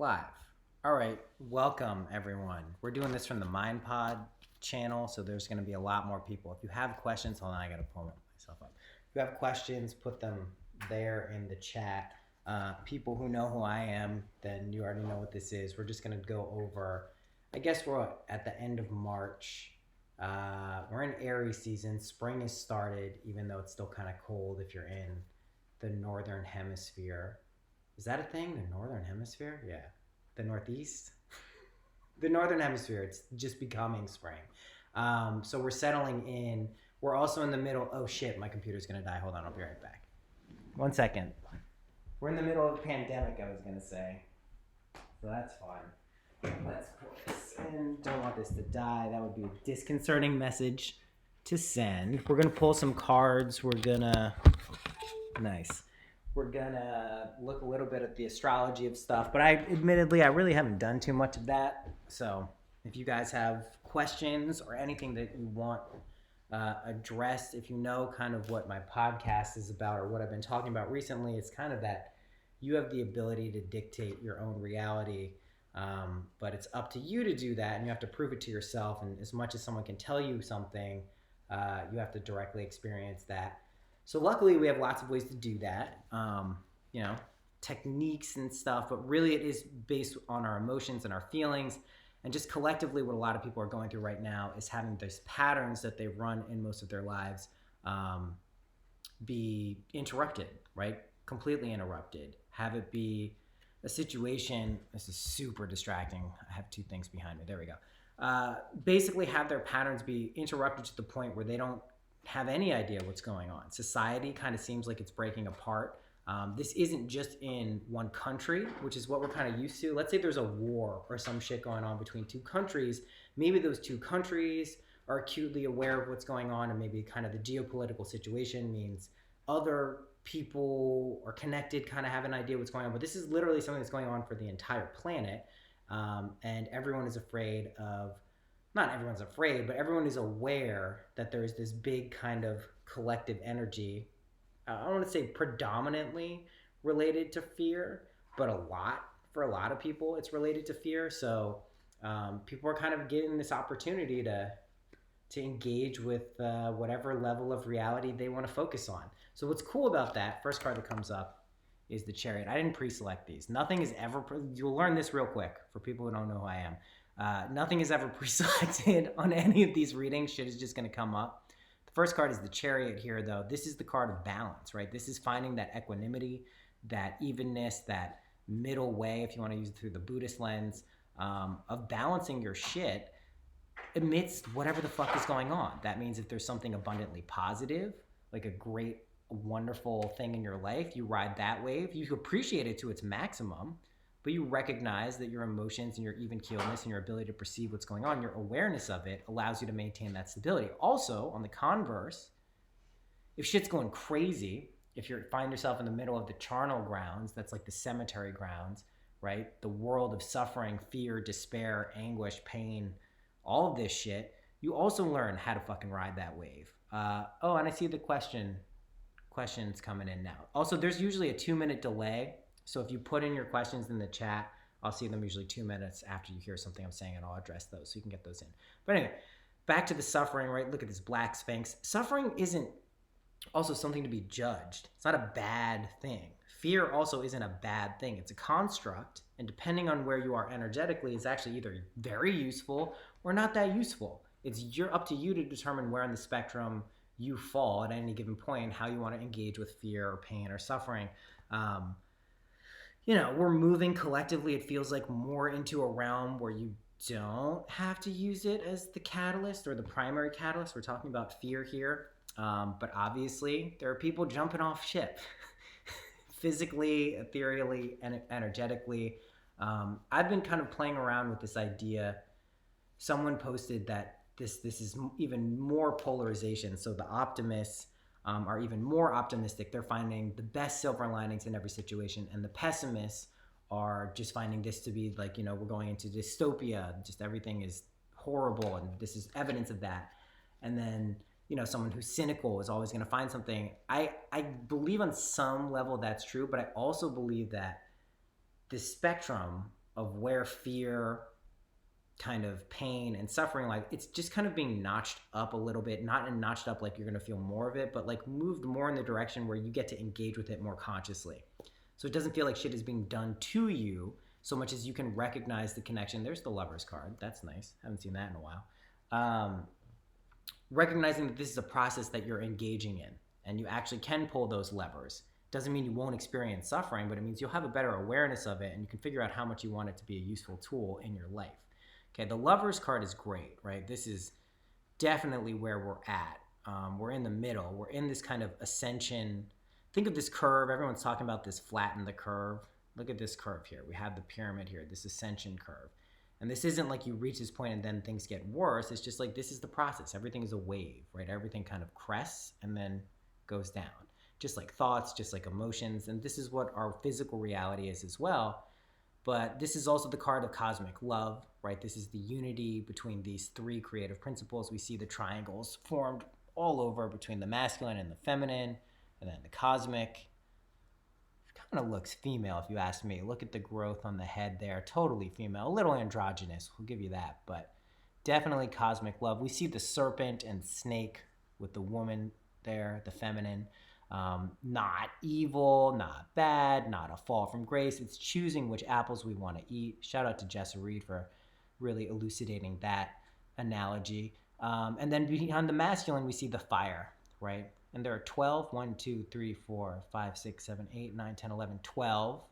Live. All right, welcome everyone. We're doing this from the MindPod channel, so there's going to be a lot more people. If you have questions, hold on, I got to pull myself up. If you have questions, put them there in the chat. People who know who I am, then you already know what this is. We're just going to go over, I guess we're at the end of March. We're in Aries season. Spring has started, even though it's still kind of cold if you're in the northern hemisphere. Is that a thing? The northern hemisphere? Yeah. The northeast? The northern hemisphere. It's just becoming spring. So we're settling in. We're also in the middle. Oh shit, my computer's gonna die. Hold on, I'll be right back. 1 second. We're in the middle of a pandemic, I was gonna say. So that's fine. Let's put this in. Don't want this to die. That would be a disconcerting message to send. We're gonna pull some cards. Nice. We're gonna look a little bit at the astrology of stuff, but I really haven't done too much of that. So if you guys have questions or anything that you want addressed, if you know kind of what my podcast is about or what I've been talking about recently, it's kind of that you have the ability to dictate your own reality, but it's up to you to do that, and you have to prove it to yourself. And as much as someone can tell you something, you have to directly experience that. So luckily we have lots of ways to do that, techniques and stuff, but really it is based on our emotions and our feelings. And just collectively what a lot of people are going through right now is having those patterns that they run in most of their lives be interrupted, right? Completely interrupted. Have it be a situation, this is super distracting. I have two things behind me, there we go. Basically have their patterns be interrupted to the point where they don't have any idea what's going on. Society kind of seems like it's breaking apart. This isn't just in one country, which is what we're kind of used to. Let's say there's a war or some shit going on between two countries. Maybe those two countries are acutely aware of what's going on, and maybe kind of the geopolitical situation means other people are connected, kind of have an idea what's going on. But this is literally something that's going on for the entire planet, and everyone is afraid of, not everyone's afraid, but everyone is aware that there's this big kind of collective energy. I don't want to say predominantly related to fear, but for a lot of people, it's related to fear. So people are kind of getting this opportunity to engage with whatever level of reality they want to focus on. So what's cool about that, first card that comes up is the Chariot. I didn't pre-select these. Nothing is ever, you'll learn this real quick for people who don't know who I am. Nothing is ever pre-selected on any of these readings. Shit is just going to come up. The first card is the Chariot here, though. This is the card of balance, right? This is finding that equanimity, that evenness, that middle way, if you want to use it through the Buddhist lens, of balancing your shit amidst whatever the fuck is going on. That means if there's something abundantly positive, like a great, wonderful thing in your life, you ride that wave. You appreciate it to its maximum, but you recognize that your emotions and your even keeledness and your ability to perceive what's going on, your awareness of it allows you to maintain that stability. Also, on the converse, if shit's going crazy, if you find yourself in the middle of the charnel grounds, that's like the cemetery grounds, right? The world of suffering, fear, despair, anguish, pain, all of this shit, you also learn how to fucking ride that wave. And I see the questions coming in now. Also, there's usually a 2-minute delay. So if you put in your questions in the chat, I'll see them usually 2 minutes after you hear something I'm saying, and I'll address those so you can get those in. But anyway, back to the suffering, right? Look at this black sphinx. Suffering isn't also something to be judged. It's not a bad thing. Fear also isn't a bad thing. It's a construct, and depending on where you are energetically, it's actually either very useful or not that useful. It's up to you to determine where on the spectrum you fall at any given point, how you want to engage with fear or pain or suffering. We're moving collectively, it feels like, more into a realm where you don't have to use it as the catalyst or the primary catalyst. We're talking about fear here. But obviously, there are people jumping off ship physically, ethereally, and energetically. I've been kind of playing around with this idea. Someone posted that this is even more polarization. So the optimists are even more optimistic. They're finding the best silver linings in every situation, and the pessimists are just finding this to be like, we're going into dystopia, just everything is horrible, and this is evidence of that. And then someone who's cynical is always going to find something. I believe on some level that's true, but I also believe that the spectrum of where fear, kind of pain and suffering, like it's just kind of being notched up a little bit, not notched up like you're going to feel more of it, but like moved more in the direction where you get to engage with it more consciously. So it doesn't feel like shit is being done to you so much as you can recognize the connection. There's the Lover's card. That's nice. Haven't seen that in a while. Recognizing that this is a process that you're engaging in and you actually can pull those levers. Doesn't mean you won't experience suffering, but it means you'll have a better awareness of it and you can figure out how much you want it to be a useful tool in your life. Okay, the Lover's card is great, right? This is definitely where we're at. We're in the middle. We're in this kind of ascension. Think of this curve. Everyone's talking about this flatten the curve. Look at this curve here. We have the pyramid here, this ascension curve. And this isn't like you reach this point and then things get worse. It's just like this is the process. Everything is a wave, right? Everything kind of crests and then goes down. Just like thoughts, just like emotions. And this is what our physical reality is as well. But this is also the card of cosmic love, right? This is the unity between these three creative principles. We see the triangles formed all over between the masculine and the feminine, and then the cosmic. Kind of looks female if you ask me. Look at the growth on the head there. Totally female. A little androgynous, we'll give you that, but definitely cosmic love. We see the serpent and snake with the woman there, the feminine. Not evil, not bad, not a fall from grace. It's choosing which apples we want to eat. Shout out to Jessa Reed for really elucidating that analogy. And then behind the masculine, we see the fire, right? And there are 12, 1, 2, 3, 4, 5, 6, 7, 8, 9, 10, 11, 12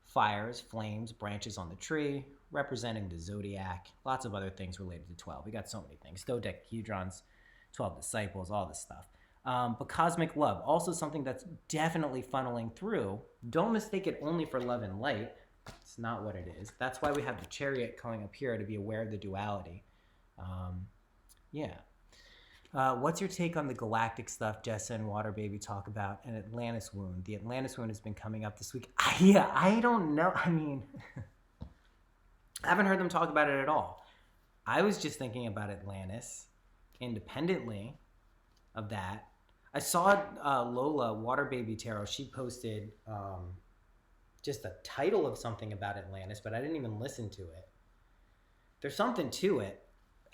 fires, flames, branches on the tree, representing the zodiac. Lots of other things related to 12. We got so many things. Dodecahedrons, 12 disciples, all this stuff. But cosmic love, also something that's definitely funneling through. Don't mistake it only for love and light. It's not what it is. That's why we have the chariot coming up here, to be aware of the duality. What's your take on the galactic stuff Jessa and Water Baby talk about, an Atlantis wound? The Atlantis wound has been coming up this week. I don't know. I mean, I haven't heard them talk about it at all. I was just thinking about Atlantis independently of that. I saw Lola, Water Baby Tarot, she posted just a title of something about Atlantis, but I didn't even listen to it. There's something to it.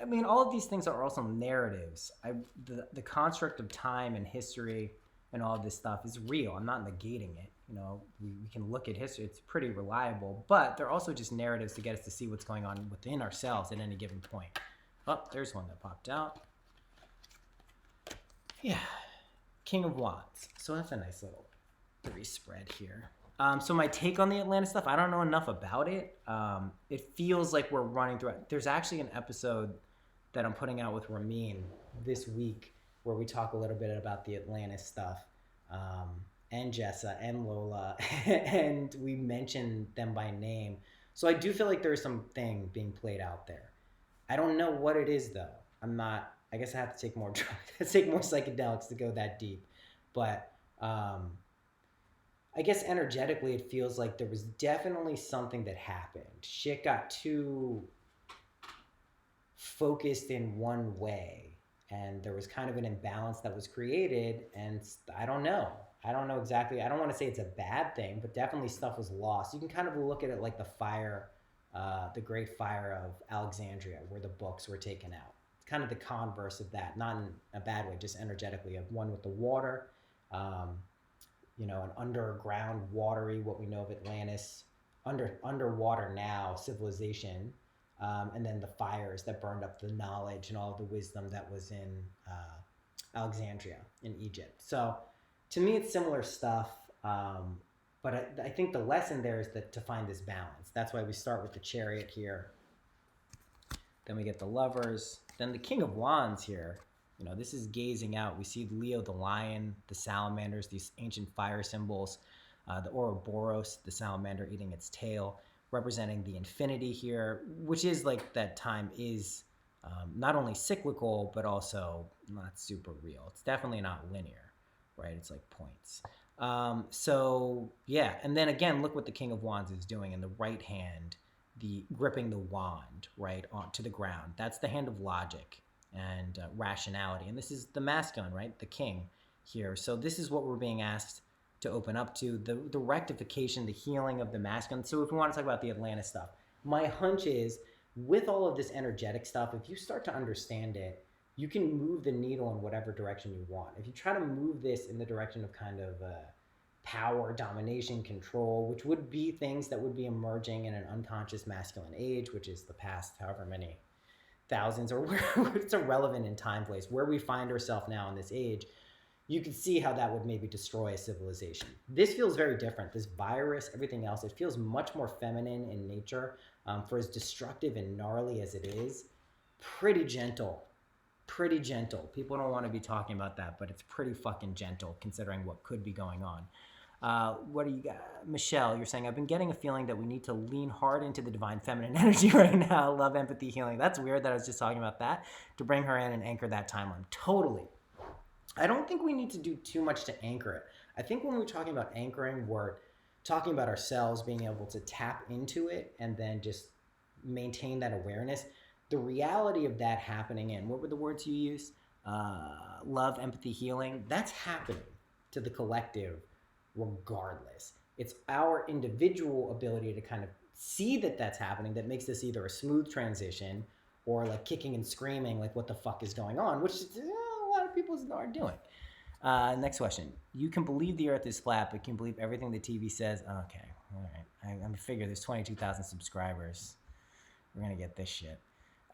I mean, all of these things are also narratives. The construct of time and history and all of this stuff is real. I'm not negating it. You know, we can look at history. It's pretty reliable. But they're also just narratives to get us to see what's going on within ourselves at any given point. Oh, there's one that popped out. Yeah. King of Wands. So that's a nice little three spread here. So my take on the Atlantis stuff, I don't know enough about it. It feels like we're running through it. There's actually an episode that I'm putting out with Ramin this week where we talk a little bit about the Atlantis stuff, and Jessa and Lola, and we mention them by name. So I do feel like there's something being played out there. I don't know what it is though. I guess I have to take more psychedelics to go that deep. But I guess energetically it feels like there was definitely something that happened. Shit got too focused in one way, and there was kind of an imbalance that was created, and I don't know exactly. I don't want to say it's a bad thing, but definitely stuff was lost. You can kind of look at it like the fire, the Great Fire of Alexandria, where the books were taken out. It's kind of the converse of that, not in a bad way, just energetically, of one with the water, an underground watery, what we know of Atlantis, underwater now civilization, and then the fires that burned up the knowledge and all of the wisdom that was in Alexandria in Egypt. So to me, it's similar stuff, but I think the lesson there is to find this balance. That's why we start with the Chariot here. Then we get the Lovers. Then the King of Wands here. This is gazing out. We see Leo the lion, the salamanders, these ancient fire symbols, the Ouroboros, the salamander eating its tail, representing the infinity here, which is like that time is not only cyclical, but also not super real. It's definitely not linear, right? It's like points. And then again, look what the King of Wands is doing in the right hand, the gripping the wand, right, onto the ground. That's the hand of logic and rationality. And this is the masculine, right? The king here. So this is what we're being asked to open up to, the rectification, the healing of the masculine. So if we want to talk about the Atlantis stuff, My hunch is with all of this energetic stuff, if you start to understand it, you can move the needle in whatever direction you want. If you try to move this in the direction of kind of power, domination, control, which would be things that would be emerging in an unconscious masculine age, which is the past however many thousands, or where it's irrelevant in time, place, where we find ourselves now in this age, you can see how that would maybe destroy a civilization. This feels very different. This virus, everything else, it feels much more feminine in nature. For as destructive and gnarly as it is, pretty gentle. Pretty gentle. People don't want to be talking about that, but it's pretty fucking gentle considering what could be going on. What do you got? Michelle, you're saying, I've been getting a feeling that we need to lean hard into the divine feminine energy right now. Love, empathy, healing. That's weird that I was just talking about that, to bring her in and anchor that timeline. Totally. I don't think we need to do too much to anchor it. I think when we're talking about anchoring, we're talking about ourselves being able to tap into it and then just maintain that awareness. The reality of that happening, and what were the words you used? Love, empathy, healing. That's happening to the collective regardless. It's our individual ability to kind of see that that's happening that makes this either a smooth transition or like kicking and screaming like what the fuck is going on, which a lot of people are doing. Next question. You can believe the earth is flat, but can believe everything the TV says? Okay, all right. I'm figure there's 22,000 subscribers. We're going to get this shit.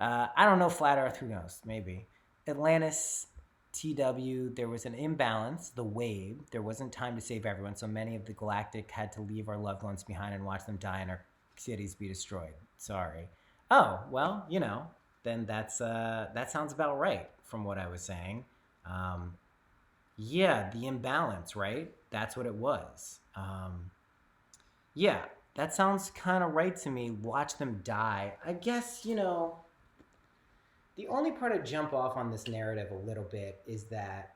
I don't know, flat earth, who knows? Maybe. Atlantis, TW, there was an imbalance, the wave. There wasn't time to save everyone, so many of the galactic had to leave our loved ones behind and watch them die and our cities be destroyed. Sorry. Oh, well, then that sounds about right from what I was saying. Yeah, the imbalance, right? That's what it was. Yeah, that sounds kind of right to me. Watch them die. I guess, the only part I jump off on this narrative a little bit is that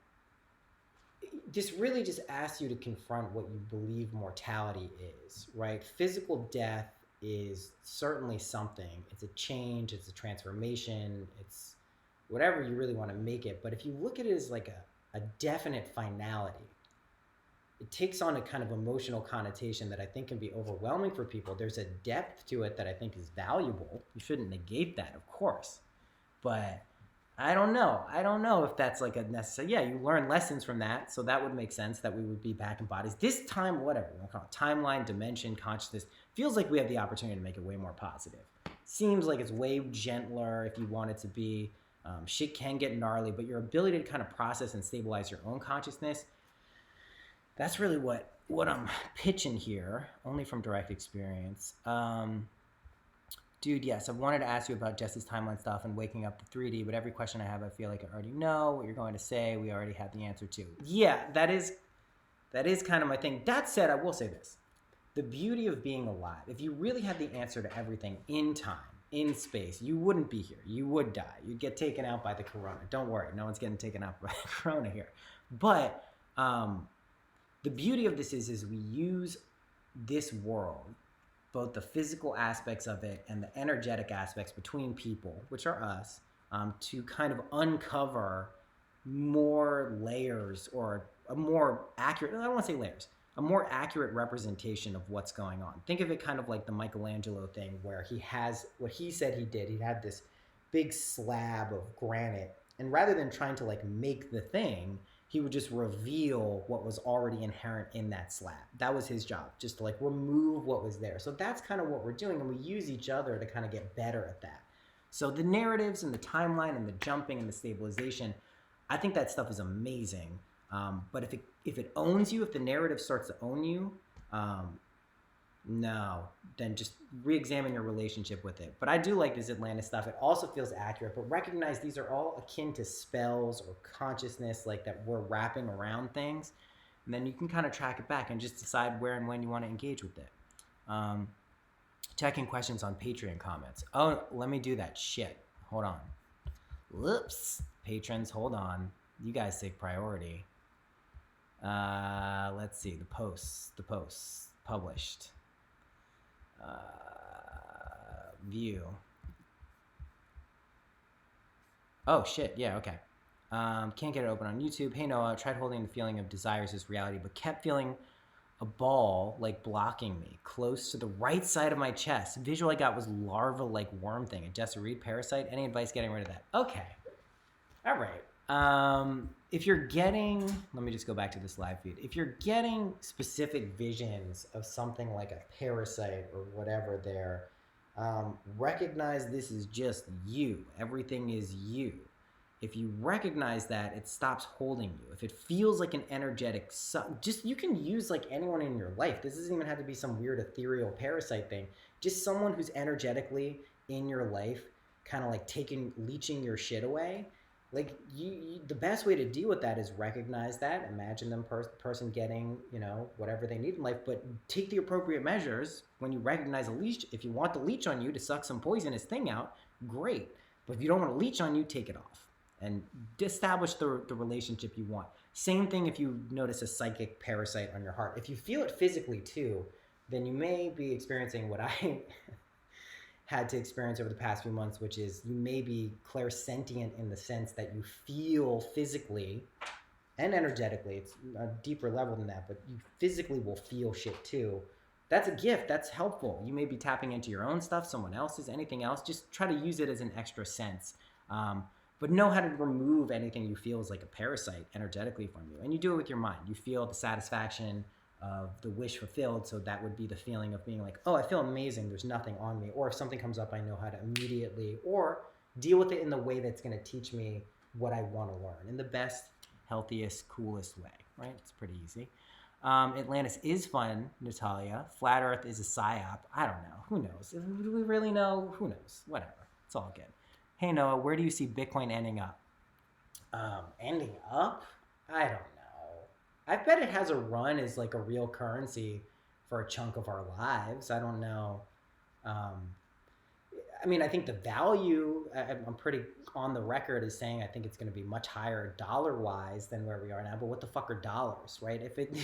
this really just asks you to confront what you believe mortality is, right? Physical death is certainly something. It's a change, it's a transformation, it's whatever you really want to make it. But if you look at it as like a definite finality, it takes on a kind of emotional connotation that I think can be overwhelming for people. There's a depth to it that I think is valuable. You shouldn't negate that, of course. But I don't know if that's like a necessary. Yeah, you learn lessons from that, so that would make sense that we would be back in bodies. This time, whatever you want to call it, timeline, dimension, consciousness, feels like we have the opportunity to make it way more positive. Seems like it's way gentler if you want it to be. Shit can get gnarly, but your ability to kind of process and stabilize your own consciousness, that's really what I'm pitching here, only from direct experience. Dude, yes, I've wanted to ask you about Jess's timeline stuff and waking up to 3D, but every question I have, I feel like I already know what you're going to say. We already have the answer to. Yeah, that is kind of my thing. That said, I will say this. The beauty of being alive, if you really had the answer to everything in time, in space, you wouldn't be here. You would die. You'd get taken out by the corona. Don't worry, no one's getting taken out by the corona here. But the beauty of this is we use this world, both the physical aspects of it and the energetic aspects between people, which are us, to kind of uncover more layers or a more accurate, I don't want to say layers, a more accurate representation of what's going on. Think of it kind of like the Michelangelo thing where he has, what he said he did, he had this big slab of granite, and rather than trying to like make the thing, he would just reveal what was already inherent in that slab. That was his job, just to like remove what was there. So that's kind of what we're doing, and we use each other to kind of get better at that. So the narratives and the timeline and the jumping and the stabilization, I think that stuff is amazing. But if it owns you, if the narrative starts to own you, no, then just re-examine your relationship with it. But I do like this Atlantis stuff. It also feels accurate, but recognize these are all akin to spells or consciousness, like that we're wrapping around things. And then you can kind of track it back and just decide where and when you want to engage with it. Checking questions on Patreon comments. Oh, let me do that shit. Hold on. Whoops. Patrons, hold on. You guys take priority. Let's see. The posts. Published. View. Oh shit, yeah, okay. Can't get it open on YouTube. Hey Noah, tried holding the feeling of desires as reality, but kept feeling a ball like blocking me close to the right side of my chest. The visual I got was larva like worm thing. A Jessa Reed parasite. Any advice getting rid of that? Okay. All right. If you're getting, let me just go back to this live feed. If you're getting specific visions of something like a parasite or whatever there, recognize this is just you. Everything is you. If you recognize that, it stops holding you. If it feels like an energetic, just you can use like anyone in your life. This doesn't even have to be some weird ethereal parasite thing. Just someone who's energetically in your life, kind of like leeching your shit away. Like the best way to deal with that is recognize that, imagine them person getting, whatever they need in life, but take the appropriate measures when you recognize a leech. If you want the leech on you to suck some poisonous thing out, great. But if you don't want a leech on you, take it off and establish the relationship you want. Same thing if you notice a psychic parasite on your heart. If you feel it physically too, then you may be experiencing what I had to experience over the past few months, which is you may be clairsentient in the sense that you feel physically and energetically. It's a deeper level than that, but you physically will feel shit too. That's a gift. That's helpful. You may be tapping into your own stuff, someone else's, anything else. Just try to use it as an extra sense. But know how to remove anything you feel is like a parasite energetically from you. And you do it with your mind. You feel the satisfaction of the wish fulfilled, so that would be the feeling of being like, oh, I feel amazing, there's nothing on me. Or if something comes up, I know how to immediately or deal with it in the way that's going to teach me what I want to learn in the best, healthiest, coolest way, right? It's pretty easy. Atlantis is fun, Natalia. Flat Earth is a psyop. I don't know. Who knows? Do we really know? Who knows? Whatever. It's all good. Hey, Noah, where do you see Bitcoin ending up? Ending up? I don't know. I bet it has a run as like a real currency for a chunk of our lives. I don't know. I mean, I think the value, I'm pretty on the record as saying I think it's going to be much higher dollar-wise than where we are now. But what the fuck are dollars, right? It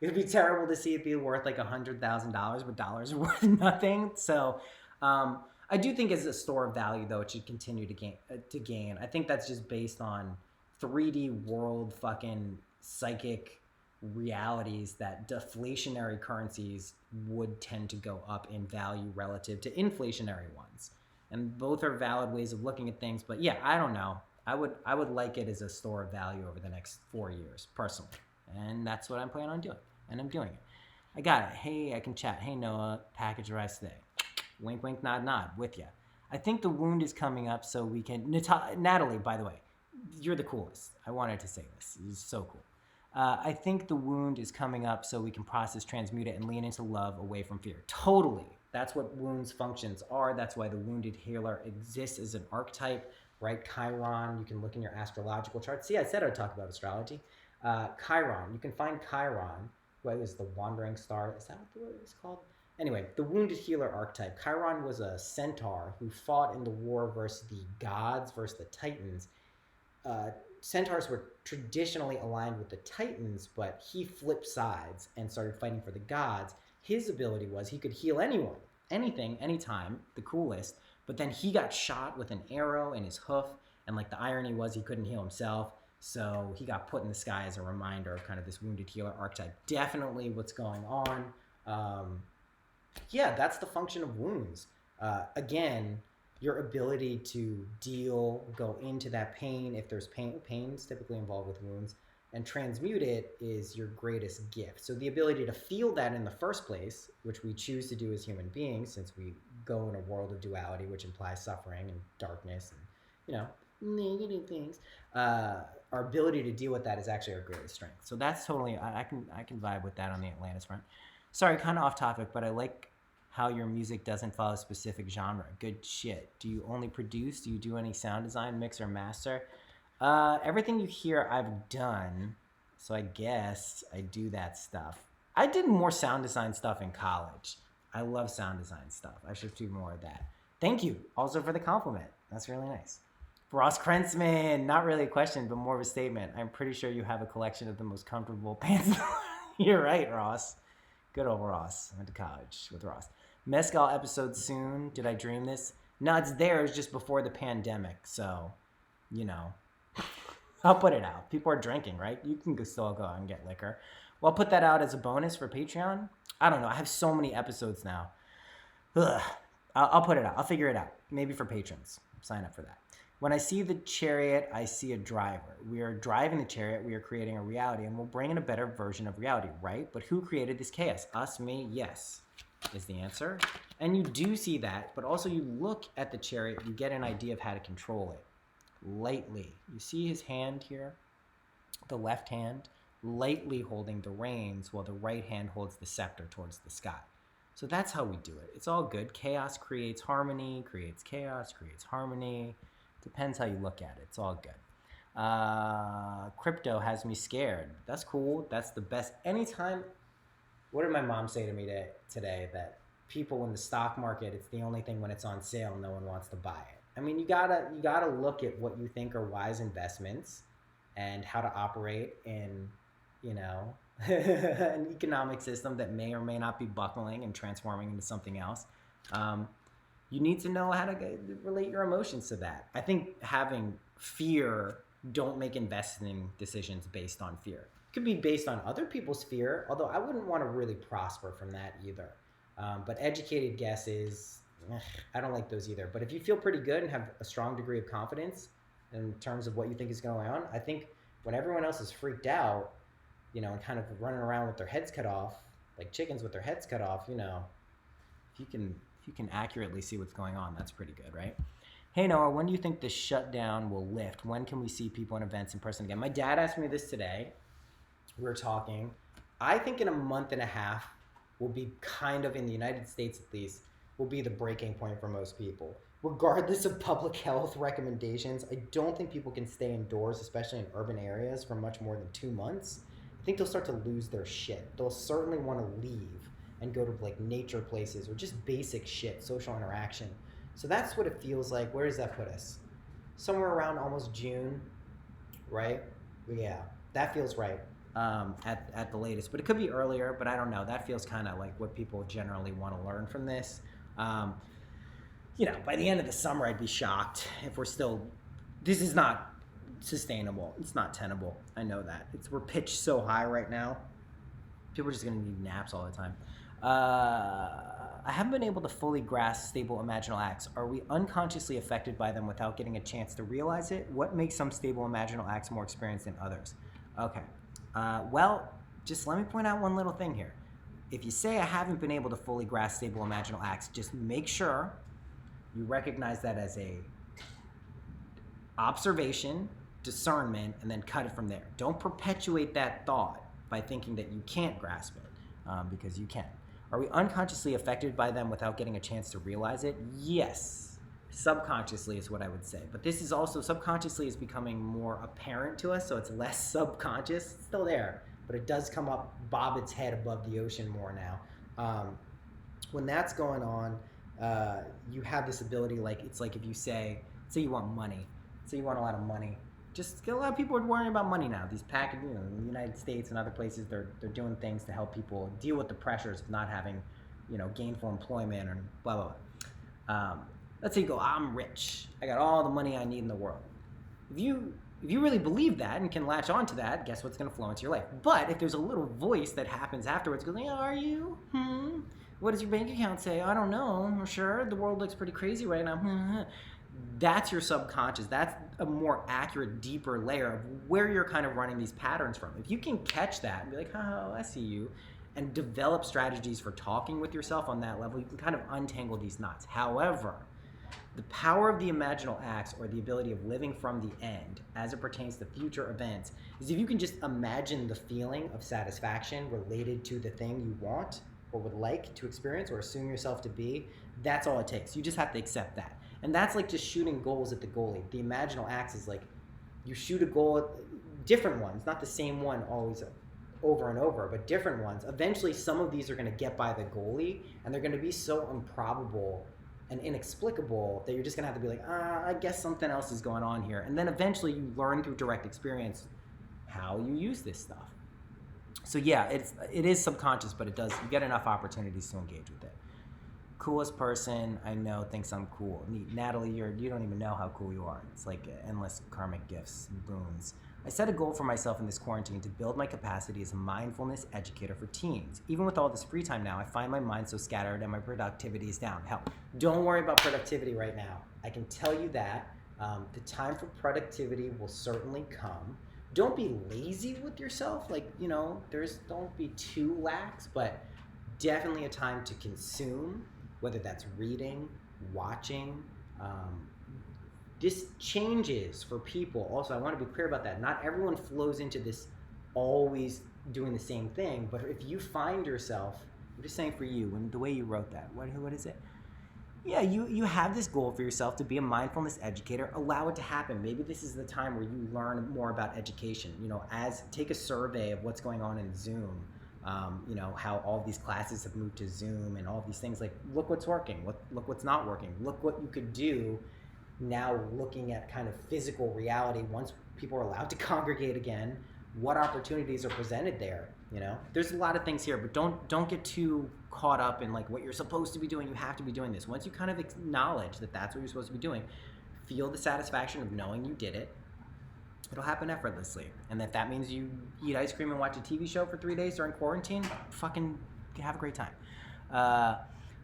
would be terrible to see it be worth like $100,000, but dollars are worth nothing. So I do think as a store of value, though, it should continue to gain. I think that's just based on 3D world fucking psychic realities that deflationary currencies would tend to go up in value relative to inflationary ones. And both are valid ways of looking at things. But yeah, I don't know. I would like it as a store of value over the next 4 years, personally. And that's what I'm planning on doing. And I'm doing it. I got it. Hey, I can chat. Hey, Noah, package arrives today. Wink, wink, nod, nod, with ya. I think the wound is coming up so we can... Natalie, by the way, you're the coolest. I wanted to say this. It's so cool. I think the wound is coming up so we can process, transmute it, and lean into love away from fear. Totally. That's what wounds functions are. That's why the wounded healer exists as an archetype, right? Chiron, you can look in your astrological chart. See, I said I'd talk about astrology. Chiron, you can find Chiron, what is the wandering star? Is that what the word is called? Anyway, the wounded healer archetype. Chiron was a centaur who fought in the war versus the gods, versus the Titans. Centaurs were traditionally aligned with the Titans, but he flipped sides and started fighting for the gods. His ability was he could heal anyone, anything, anytime, the coolest, but then he got shot with an arrow in his hoof, and like the irony was he couldn't heal himself, so he got put in the sky as a reminder of kind of this wounded healer archetype. Definitely what's going on. Yeah, that's the function of wounds. Again, your ability to go into that pain, if there's pain's typically involved with wounds, and transmute it is your greatest gift. So the ability to feel that in the first place, which we choose to do as human beings, since we go in a world of duality, which implies suffering and darkness and, negative things, our ability to deal with that is actually our greatest strength. So that's totally, I can vibe with that on the Atlantis front. Sorry, kind of off topic, but I like how your music doesn't follow a specific genre. Good shit. Do you only produce? Do you do any sound design, mix, or master? Everything you hear I've done, so I guess I do that stuff. I did more sound design stuff in college. I love sound design stuff. I should do more of that. Thank you also for the compliment. That's really nice. Ross Krentzman, not really a question, but more of a statement. I'm pretty sure you have a collection of the most comfortable pants. You're right, Ross. Good old Ross. I went to college with Ross. Mezcal episode soon. Did I dream this? No, it's there. It's just before the pandemic. So, I'll put it out. People are drinking, right? You can still go out and get liquor. Well, I'll put that out as a bonus for Patreon. I don't know. I have so many episodes now. Ugh. I'll put it out. I'll figure it out. Maybe for patrons. Sign up for that. When I see the chariot, I see a driver. We are driving the chariot. We are creating a reality, and we'll bring in a better version of reality, right? But who created this chaos? Us, me, yes, is the answer. And you do see that, but also you look at the chariot, you get an idea of how to control it. Lightly. You see his hand here? The left hand lightly holding the reins while the right hand holds the scepter towards the sky. So that's how we do it. It's all good. Chaos creates harmony, creates chaos, creates harmony. Depends how you look at it. It's all good. Crypto has me scared. That's cool. That's the best. Anytime, what did my mom say to me today? That people in the stock market, it's the only thing when it's on sale, no one wants to buy it. I mean, you gotta look at what you think are wise investments and how to operate in, an economic system that may or may not be buckling and transforming into something else. You need to know how to relate your emotions to that. I think having fear, don't make investing decisions based on fear. It could be based on other people's fear, although I wouldn't want to really prosper from that either. But educated guesses, I don't like those either. But if you feel pretty good and have a strong degree of confidence in terms of what you think is going on, I think when everyone else is freaked out, and kind of running around with their heads cut off, like chickens with their heads cut off, if you can accurately see what's going on, that's pretty good, right? Hey Noah, when do you think the shutdown will lift? When can we see people and events in person again? My dad asked me this today. We were talking. I think in a month and a half will be kind of, in the United States at least, will be the breaking point for most people. Regardless of public health recommendations, I don't think people can stay indoors, especially in urban areas, for much more than 2 months. I think they'll start to lose their shit. They'll certainly want to leave and go to like nature places or just basic shit, social interaction. So that's what it feels like. Where does that put us? Somewhere around almost June, right? Yeah, that feels right at the latest. But it could be earlier, but I don't know. That feels kind of like what people generally want to learn from this. By the end of the summer, I'd be shocked if this is not sustainable. It's not tenable. I know that. We're pitched so high right now. People are just going to need naps all the time. I haven't been able to fully grasp stable imaginal acts. Are we unconsciously affected by them without getting a chance to realize it? What makes some stable imaginal acts more experienced than others? Okay. Just let me point out one little thing here. If you say I haven't been able to fully grasp stable imaginal acts, just make sure you recognize that as a observation, discernment, and then cut it from there. Don't perpetuate that thought by thinking that you can't grasp it, because you can. Are we unconsciously affected by them without getting a chance to realize it? Yes. Subconsciously is what I would say. But this is also, subconsciously is becoming more apparent to us, so it's less subconscious. It's still there, but it does come up, bob its head above the ocean more now. When that's going on, you have this ability, it's like if you say you want money, say you want a lot of money, just a lot of people are worrying about money now. These packages, in the United States and other places, they're doing things to help people deal with the pressures of not having, gainful employment or blah, blah, blah. Let's say you go, I'm rich. I got all the money I need in the world. If you really believe that and can latch onto that, guess what's going to flow into your life? But if there's a little voice that happens afterwards, goes, are you? What does your bank account say? I don't know. I'm sure the world looks pretty crazy right now. That's your subconscious. That's a more accurate, deeper layer of where you're kind of running these patterns from. If you can catch that and be like, oh, I see you, and develop strategies for talking with yourself on that level, you can kind of untangle these knots. However, the power of the imaginal acts, or the ability of living from the end as it pertains to future events, is if you can just imagine the feeling of satisfaction related to the thing you want or would like to experience or assume yourself to be, that's all it takes. You just have to accept that. And that's like just shooting goals at the goalie. The imaginal acts is like you shoot a goal at different ones, not the same one always over and over, but different ones. Eventually, some of these are going to get by the goalie, and they're going to be so improbable and inexplicable that you're just going to have to be like, I guess something else is going on here. And then eventually you learn through direct experience how you use this stuff. So yeah, it is subconscious, but you get enough opportunities to engage with it. Coolest person I know thinks I'm cool. Natalie, you don't even know how cool you are. It's like endless karmic gifts, boons. I set a goal for myself in this quarantine to build my capacity as a mindfulness educator for teens. Even with all this free time now, I find my mind so scattered and my productivity is down. Hell, don't worry about productivity right now. I can tell you that the time for productivity will certainly come. Don't be lazy with yourself. Like, don't be too lax, but definitely a time to consume, whether that's reading, watching. This changes for people. Also, I want to be clear about that. Not everyone flows into this always doing the same thing, but if you find yourself, I'm just saying for you, and the way you wrote that, what is it? Yeah, you have this goal for yourself to be a mindfulness educator. Allow it to happen. Maybe this is the time where you learn more about education. Take a survey of what's going on in Zoom. How all these classes have moved to Zoom and all these things. Like, look what's working. Look what's not working. Look what you could do now, looking at kind of physical reality. Once people are allowed to congregate again, what opportunities are presented there? There's a lot of things here, but don't get too caught up in like what you're supposed to be doing. You have to be doing this. Once you kind of acknowledge that that's what you're supposed to be doing, feel the satisfaction of knowing you did it. It'll happen effortlessly. And if that means you eat ice cream and watch a TV show for 3 days during quarantine, fucking have a great time.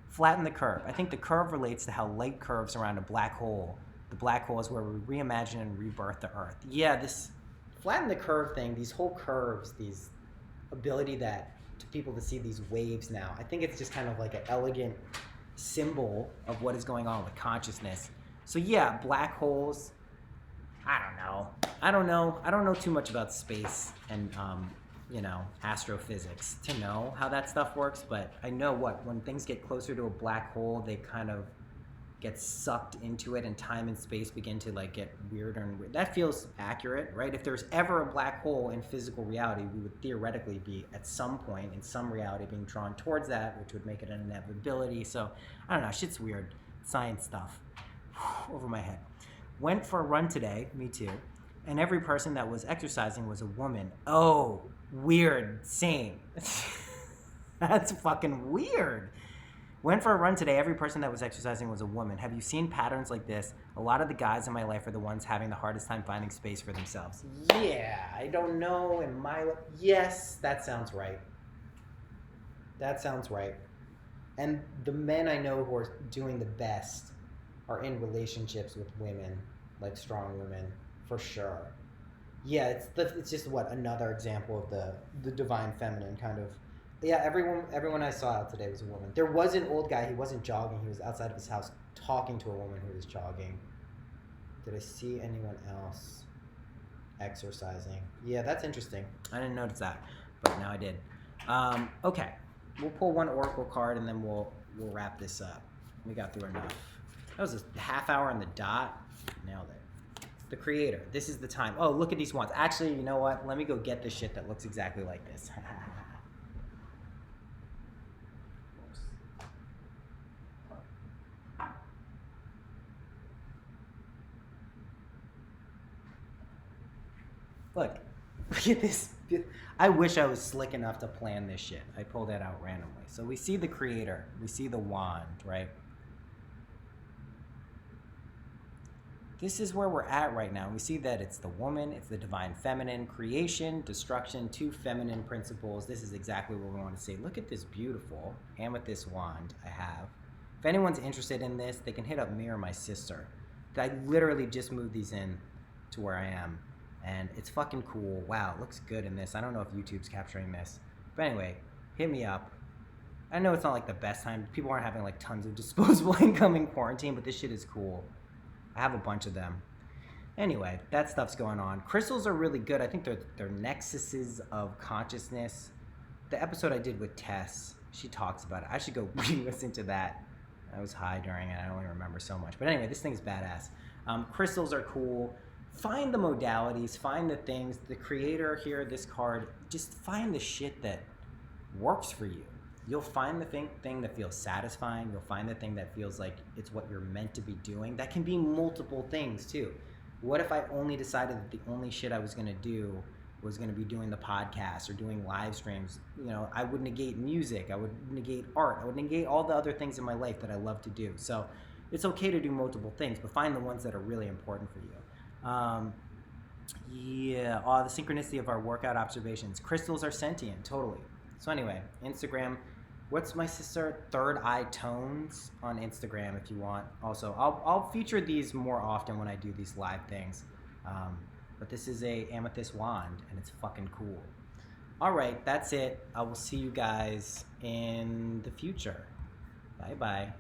Flatten the curve. I think the curve relates to how light curves around a black hole. The black hole is where we reimagine and rebirth the Earth. Yeah, this flatten the curve thing, these whole curves, these ability to people to see these waves now. I think it's just kind of like an elegant symbol of what is going on with consciousness. So yeah, black holes. I don't know too much about space and astrophysics to know how that stuff works, but I know when things get closer to a black hole, they kind of get sucked into it and time and space begin to like get weirder and weird. That feels accurate, right? If there's ever a black hole in physical reality, we would theoretically be at some point in some reality being drawn towards that, which would make it an inevitability. So I don't know, shit's weird. Science stuff. Over my head. Went for a run today, me too, and every person that was exercising was a woman. Oh, weird, same. That's fucking weird. Went for a run today, every person that was exercising was a woman. Have you seen patterns like this? A lot of the guys in my life are the ones having the hardest time finding space for themselves. Yeah, I don't know, yes, that sounds right. That sounds right. And the men I know who are doing the best are in relationships with women, like strong women, for sure. Yeah, it's just another example of the divine feminine kind of. Yeah, everyone I saw out today was a woman. There was an old guy, he wasn't jogging, he was outside of his house talking to a woman who was jogging. Did I see anyone else exercising? Yeah, that's interesting. I didn't notice that, but now I did. Okay, we'll pull one oracle card and then we'll wrap this up. We got through enough. That was a half hour on the dot. Nailed it. The creator. This is the time. Oh, look at these wands. Actually, you know what? Let me go get the shit that looks exactly like this. Look at this. I wish I was slick enough to plan this shit. I pulled that out randomly. So we see the creator. We see the wand, right? This is where we're at right now. We see that it's the woman, it's the divine feminine, creation, destruction, two feminine principles. This is exactly what we want to see. Look at this beautiful, and with this wand I have. If anyone's interested in this, they can hit up me or my sister. I literally just moved these in to where I am, and it's fucking cool. Wow, it looks good in this. I don't know if YouTube's capturing this. But anyway, hit me up. I know it's not like the best time. People aren't having like tons of disposable income in quarantine, but this shit is cool. I have a bunch of them. Anyway, that stuff's going on. Crystals are really good. I think they're nexuses of consciousness. The episode I did with Tess, she talks about it. I should go re-listen to that. I was high during it. I only remember so much. But anyway, this thing's badass. Crystals are cool. Find the modalities. Find the things. The creator here, this card, just find the shit that works for you. You'll find the thing that feels satisfying. You'll find the thing that feels like it's what you're meant to be doing. That can be multiple things too. What if I only decided that the only shit I was going to do was going to be doing the podcast or doing live streams? You know, I would negate music. I would negate art. I would negate all the other things in my life that I love to do. So it's okay to do multiple things, but find the ones that are really important for you. Yeah. Oh, the synchronicity of our workout observations. Crystals are sentient, totally. So anyway, Instagram. What's my sister? Third Eye Tones on Instagram if you want. Also, I'll feature these more often when I do these live things. Um, but this is a amethyst wand, and it's fucking cool. All right, that's it. I will see you guys in the future. Bye bye.